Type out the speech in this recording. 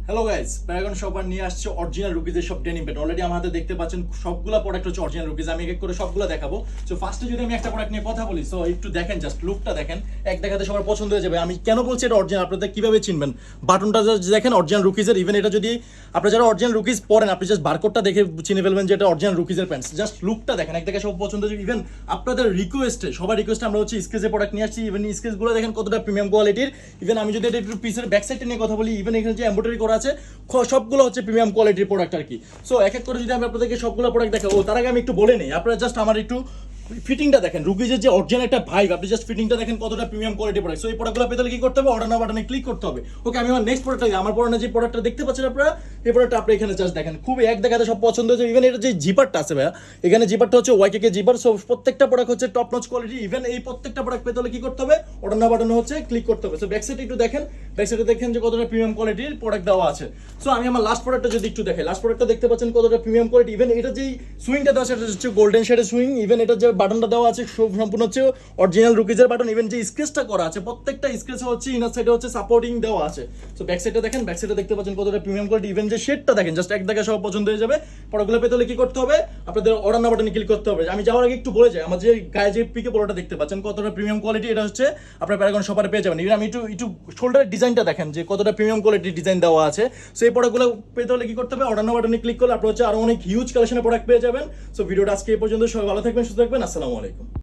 Hello guys, Paragon shopper নিয়ে আসছে original রুকিজের সব ডেনিম প্যান্ট। অলরেডি আমার হাতে দেখতে পাচ্ছেন সবগুলা প্রোডাক্ট হচ্ছে অরিজিনাল রুকিজ। আমি এক এক করে সবগুলো দেখাবো। সো ফার্স্টে যদি আমি একটা প্রোডাক্ট নিয়ে কথা বলি, সো একটু দেখেন, জাস্ট লুকটা দেখেন, এক দেখাতে সবার পছন্দ হয়ে যাবে। আমি কেন বলছি এটা অরিজিনাল, আপনাদের কিভাবে চিনবেন? বাটনটা জাস্ট দেখেন, অরিজিনাল রুকিজের। ইভেন এটা যদি আপনারা যারা অরিজিনাল রুকিজ পরেন, আপনি জাস্ট বারকোডটা দেখে চিনে ফেলবেন যে এটা অরিজিনাল রুকিজের প্যান্টস। জাস্ট লুকটা দেখেন, এক দেখে সব পছন্দ হয়ে যাবে। ইভেন আপনাদের রিকোয়েস্টে, সবার রিকোয়েস্টে আমরা হচ্ছে স্কেচের প্রোডাক্ট নিয়ে আসছি। ইভেন স্কেচগুলো দেখেন কতটা প্রিমিয়াম কোয়ালিটির। ইভেন আমি যদি এটা একটু পিসের ব্যাক সাইডটা নিয়ে কথা বলি, ইভেন এখানে যে এমব্রয়ডারি করা আছে সবগুলো হচ্ছে প্রিমিয়াম কোয়ালিটির প্রোডাক্ট আর কি। সো এক এক করে যদি আমি আপনাদেরকে সবগুলো প্রোডাক্ট দেখাবো, তার আগে আমি একটু বলে নিই, আপনারা জাস্ট আমার একটু ফিটিংটা দেখেন। রুকিজের যে অরিজিনাল একটা ভাইব, আপনি জাস্ট ফিটিংটা দেখেন কতটা প্রিমিয়াম কোয়ালিটি প্রোডাক্ট। সো এই প্রোডাক্টগুলো পেতে হলে কি করতে হবে? অর্ডার নাও বাটনে ক্লিক করতে হবে। ওকে, আমি আমার নেক্সট প্রোডাক্টটা, আমার পরনে যে প্রোডাক্টটা দেখতে পাচ্ছেন আপনারা, এই প্রোডাক্টটা আপনি এখানে জাস্ট দেখেন, খুব এক দেখাতে সব পছন্দ হয়েছে। ইভেন এটা যে জিপারটা আছে ভাইয়া, এখানে জিপারটা হচ্ছে ওয়াইকে জিপার। সো প্রত্যেকটা প্রোডাক্ট হচ্ছে টপ নচ কোয়ালিটি। ইভেন এই প্রত্যেকটা প্রোডাক্ট পেতে হলে কি করতে হবে? অর্ডার নাও বাটনে হচ্ছে ক্লিক করতে হবে। সো ব্যাক সাইডে একটু দেখেন, ব্যাক সাইডে দেখেন যে কতটা প্রিমিয়াম কোয়ালিটির প্রোডাক্ট দেওয়া আছে। সো আমি আমার লাস্ট প্রোডাক্টটা যদি একটু দেখাই, লাস্ট প্রোডাক্টটা দেখতে পাচ্ছেন কতটা প্রিমিয়াম কোয়ালিটি। ইভেন এটা যেই সুইংটা দেওয়া সেটা হচ্ছে গোল্ডেন শেডের সুইং। ইভেন এটা যে বাটনটা দেওয়া আছে সম্পূর্ণ হচ্ছে অরিজিনাল রুকিজের বাটন। ইভেন যে স্কেচটা করা আছে, প্রত্যেকটা স্কেচে হচ্ছে ইনার সাইডে হচ্ছে সাপোর্টিং দেওয়া আছে। সো ব্যাক সাইডে দেখেন, ব্যাক সাইডে দেখতে পাচ্ছেন কতটা প্রিমিয়াম কোয়ালিটি। ইভেন যে শেডটা দেখেন, জাস্ট এক দেখে সব পছন্দ হয়ে যাবে। প্রোডাক্টগুলো পেতে হলে কি করতে হবে? আপনাদের অর্ডার নাও বাটনে ক্লিক করতে হবে। আমি যাওয়ার আগে একটু বলে যাই, আমার যে গায়ে যে পিকে পোলোটা দেখতে পাচ্ছেন কতটা প্রিমিয়াম কোয়ালিটি, এটা হচ্ছে আপনার প্যারাগন শপারে পেয়ে যাবেন। ইভেন আমি একটু শোল্ডারের ডিজাইনটা দেখেন যে কতটা প্রিমিয়াম কোয়ালিটির ডিজাইন দেওয়া আছে। সো এই প্রোডাক্টগুলো পেতে হলে কি করতে হবে? অর্ডার নাও বাটনে ক্লিক করলে আপনার হচ্ছে আরো অনেক হিউজ কালেকশনের প্রোডাক্ট পেয়ে যাবেন। সো ভিডিওটা আজকে এই পর্যন্ত। সবাই ভালো থাকবেন, সুস্থ থাকবেন। আসসালামু আলাইকুম।